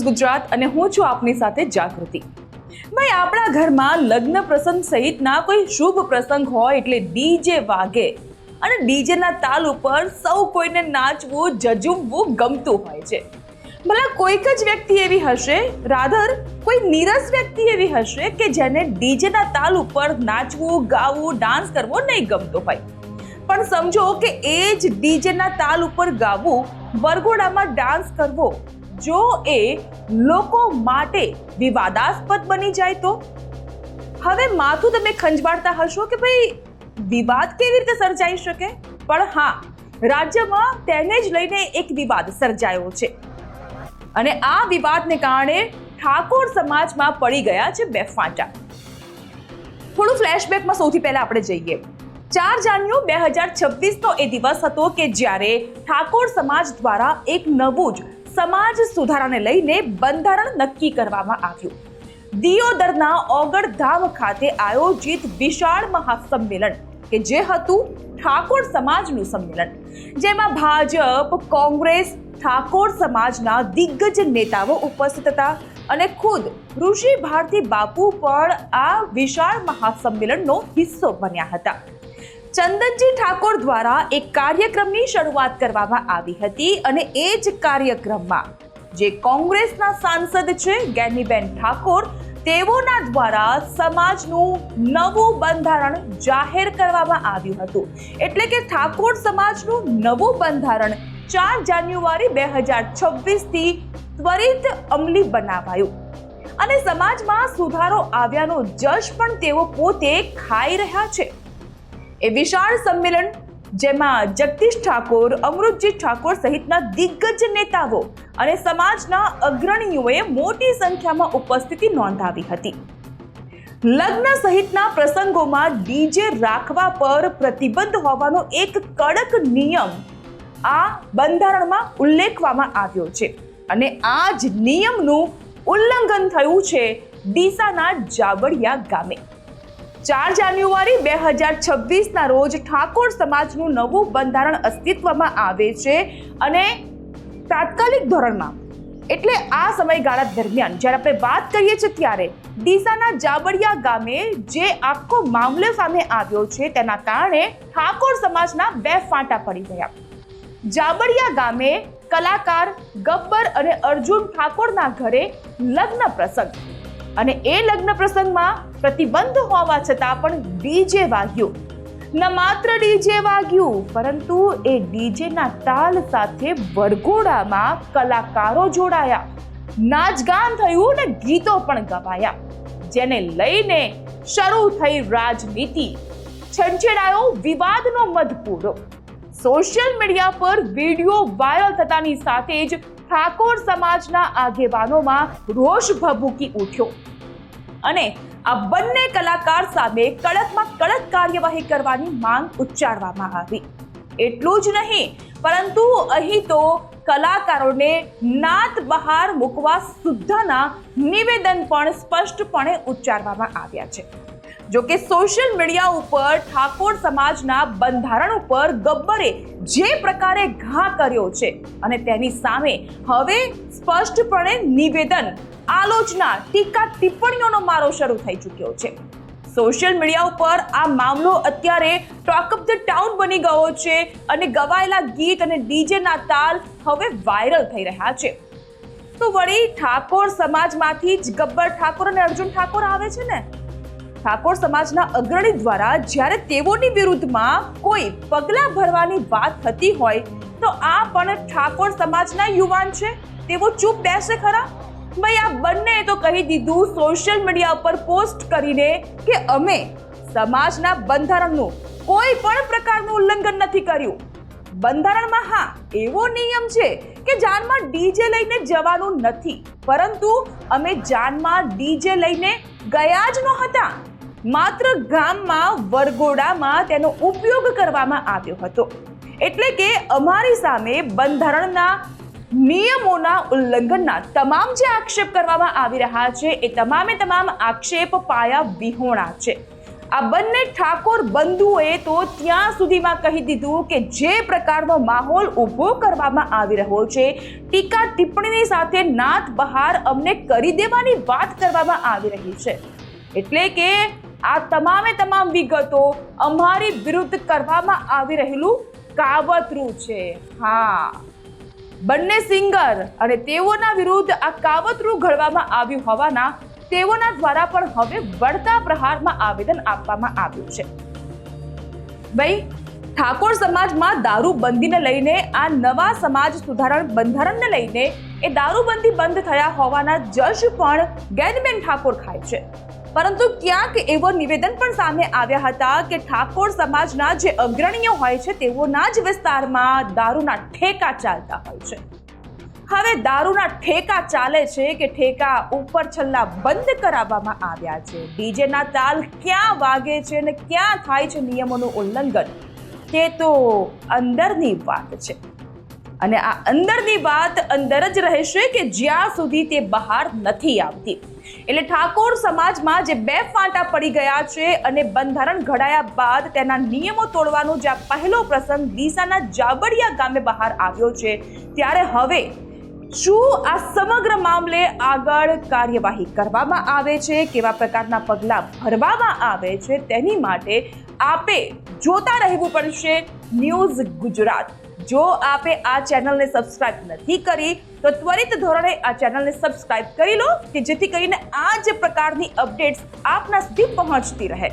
News Gujarat અને હું છું આપની સાથે જાગૃતિ। ભાઈ, આપણા ઘરમાં લગ્ન પ્રસંગ સહિતના કોઈ શુભ પ્રસંગ હોય એટલે ડીજે વાગે અને ડીજેના તાલ ઉપર સૌ કોઈને નાચવું ઝઝૂમવું ગમતું હોય છે। ભલા કોઈક જ વ્યક્તિ એવી હશે, રાધર કોઈ નીરસ વ્યક્તિ એવી હશે કે જેને ડીજેના તાલ ઉપર નાચવું, ગાવું, ડાન્સ કરવો નહીં ગમતો હોય। પણ સમજો કે એ જ ડીજેના તાલ ઉપર ગાવું, વરઘોડામાં ડાન્સ કરવો જો એ લોકો માટે વિવાદાસ્પદ બની જાય તો? હવે માથું તમે ખંજવાળતા હશો કે ભાઈ વિવાદ કેવી રીતે સર્જાઈ શકે? પણ હા, રાજ્યમાં તેને જ લઈને એક વિવાદ સર્જાયો છે અને આ વિવાદને કારણે ઠાકોર સમાજમાં પડી ગયા છે બે ફાંટા। થોડું ફ્લેશબેકમાં સૌથી પહેલા આપણે જઈએ। 4 જાન્યુઆરી 2026નો એ દિવસ હતો કે જ્યારે ઠાકોર સમાજ દ્વારા એક નવું જ સમાજ સુધારાને લઈને બંધારણ નક્કી કરવામાં આવ્યું। દિયોદરના ઓગળધામ ખાતે આયોજિત વિશાળ મહાસંમેલન કે જે હતું ઠાકોર સમાજનું સંમેલન, જેમાં ભાજપ, કોંગ્રેસ, ઠાકોર સમાજના દિગ્ગજ નેતાઓ ઉપસ્થિત હતા અને ખુદ ઋષિ ભારતી બાપુ પણ આ વિશાળ મહાસંમેલનનો હિસ્સો બન્યા હતા। ચંદનજી ઠાકોર દ્વારા એક કાર્યક્રમની શરૂઆત કરવામાં આવી હતી અને એ જ કાર્યક્રમમાં જે કોંગ્રેસના સાંસદ છે જ્ઞાનીબેન ઠાકોર, તેઓના દ્વારા સમાજનું નવું બંધારણ જાહેર કરવામાં આવ્યું હતું। એટલે કે ઠાકોર સમાજનું નવું બંધારણ 4 જાન્યુઆરી 2026થી ત્વરિત અમલી બનાવાયું અને સમાજમાં સુધારો આવ્યાનો જશ પણ તેઓ પોતે ખાઈ રહ્યા છે। એ વિશાળ સંમેલન જેમાં જગદીશ ઠાકોર, અમૃતજી ઠાકોર સહિતના દિગ્ગજ નેતાઓ અને સમાજના અગ્રણીઓએ મોટી સંખ્યામાં ઉપસ્થિતિ નોંધાવી હતી। લગ્ન સહિતના પ્રસંગોમાં ડીજે રાખવા પર પ્રતિબંધ હોવાનો એક કડક નિયમ આ બંધારણમાં ઉલ્લેખવામાં આવ્યો છે અને આ જ નિયમનું ઉલ્લંઘન થયું છે ડીસાના જાબડિયા ગામે। 4 જાન્યુઆરી 2026ના રોજ ઠાકોર સમાજનું નવું બંધારણ અસ્તિત્વમાં આવે છે અને તાત્કાલિક ધોરણમાં એટલે આ સમયગાળા દરમિયાન જ્યારે આપણે વાત કરીએ છીએ ત્યારે ડીસાના જાબડિયા ગામે જે આખો મામલો સામે આવ્યો છે તેના કારણે ઠાકોર સમાજના બે ફાંટા પડી ગયા। જાબડિયા ગામે કલાકાર ગબ્બર અને અર્જુન ઠાકોરના ઘરે લગ્ન પ્રસંગ અને એ લગ્ન પ્રસંગમાં પ્રતિબંધ હોવા છતાં પણ ડીજે વાગ્યું। ન માત્ર ડીજે વાગ્યું પરંતુ એ ડીજેના તાલ સાથે વરઘોડામાં કલાકારો જોડાયા, નાચગાન થયું ને ગીતો પણ ગવાયા, જેને લઈને શરૂ થઈ રાજનીતિ, છંછેડાયો વિવાદનો મધપૂરો। સોશિયલ મીડિયા પર વિડીયો વાયરલ થતાની સાથે જ ઠાકોર સમાજના આગેવાનોમાં રોષ ભભૂકી ઉઠ્યો અને આ બંને કલાકાર સામે કડકમાં કડક કાર્યવાહી કરવાની માંગ ઉચ્ચારવામાં આવી। એટલું જ નહીં પરંતુ અહીં તો કલાકારોને નાત બહાર મૂકવા સુદ્ધાના નિવેદન પણ સ્પષ્ટપણે ઉચ્ચારવામાં આવ્યા છે। જો કે સોશિયલ મીડિયા ઉપર ઠાકોર સમાજના બંધારણ ઉપર ગબ્બરે જે પ્રકારે ઘા કર્યો છે અને તેની સામે હવે સ્પષ્ટપણે નિવેદન, આલોચના, ટીકા ટિપ્પણીઓનો મારો શરૂ થઈ ચૂક્યો છે। સોશિયલ મીડિયા ઉપર આ મામલો અત્યારે ટોક ઓફ ધ ટાઉન બની ગયો છે અને ગવાયેલા ગીત અને ડીજેના તાલ હવે વાયરલ થઈ રહ્યા છે। તો વળી ઠાકોર સમાજમાંથી જ ગબ્બર ઠાકોર અને અર્જુન ઠાકોર આવે છે ને? ઠાકોર સમાજના અગ્રણી દ્વારા જ્યારે તેઓની વિરુદ્ધમાં કોઈ પગલાં ભરવાની વાત થતી હોય તો આ પણ ઠાકોર સમાજના યુવાન છે, તેઓ ચૂપ બેસે ખરા? ભાઈ, આ બંને તો કહી દીધું સોશિયલ મીડિયા ઉપર પોસ્ટ કરીને કે અમે સમાજના બંધારણનું કોઈ પણ પ્રકારનું ઉલ્લંઘન નથી કર્યું। બંધારણમાં હા એવો નિયમ છે કે જાનમાં ડીજે લઈને જવાનું નથી, પરંતુ અમે જાનમાં ડીજે લઈને ગયા જ નહોતા, માત્ર ગામમાં વરઘોડામાં તેનો ઉપયોગ કરવામાં આવ્યો હતો। એટલે કે અમારી સામે બંધારણના નિયમોના ઉલ્લંઘનના તમામ જે આક્ષેપ કરવામાં આવી રહ્યા છે એ તમામે તમામ આક્ષેપ પાયા વિહોણા છે। આ બંને ઠાકોર બંધુઓએ તો ત્યાં સુધીમાં કહી દીધું કે જે પ્રકારનો માહોલ ઊભો કરવામાં આવી રહ્યો છે, ટીકા ટિપ્પણીની સાથે નાત બહાર અમને કરી દેવાની વાત કરવામાં આવી રહી છે, એટલે કે આ તમામ વિગતો અમારી વિરુદ્ધ કરવામાં આવી રહેલું કાવતરું છે. હા, બંને સિંગર અને તેઓના વિરુદ્ધ આ કાવતરું ઘડવામાં આવ્યું હોવાના તેઓના દ્વારા પણ હવે વળતા પ્રહારમાં આવેદન આપવામાં આવ્યું છે. ભાઈ, ઠાકોર સમાજમાં દારૂબંધીને લઈને આ નવા સમાજ સુધારણ બંધારણને લઈને એ દારૂબંધી બંધ થયા હોવાના જશ પણ ગેનબેન ઠાકોર ખાય છે, પરંતુ ક્યાંક એવો નિવેદન પણ સામે આવ્યા હતા કે ઠાકોર સમાજના જે અગ્રણીઓ હોય છે તેઓના જ વિસ્તારમાં દારૂના ઠેકા ચાલતા હોય છે. હવે દારૂના ઠેકા ચાલે છે કે ઠેકા ઉપર છલ્લા બંધ કરાવવામાં આવ્યા છે, ડીજેના તાલ ક્યાં વાગે છે અને ક્યાં થાય છે નિયમોનું ઉલ્લંઘન, તે તો અંદરની વાત છે. અને આ અંદરની વાત અંદર જ રહેશે કે જ્યાં સુધી તે બહાર નથી આવતી. એટલે ઠાકોર સમાજમાં જે બે ફાંટા પડી ગયા છે અને બંધારણ ઘડાયા બાદ તેના નિયમો તોડવાનો જે પહેલો પ્રસંગ ડીસાના જાબડિયા ગામે બહાર આવ્યો છે, ત્યારે હવે શું આ સમગ્ર મામલે આગળ કાર્યવાહી કરવામાં આવે છે, કેવા પ્રકારના પગલાં ભરવામાં આવે છે, તેની માટે આપે જોતા રહેવું પડશે ન્યૂઝ ગુજરાત. જો આપે આ ચેનલને સબસ્ક્રાઇબ નથી કરી તો ત્વરિત ધોરણે આ ચેનલને સબસ્ક્રાઇબ કરી લો કે જેથી કરીને આ જ પ્રકારની અપડેટ્સ આપના સુધી પહોંચતી રહે.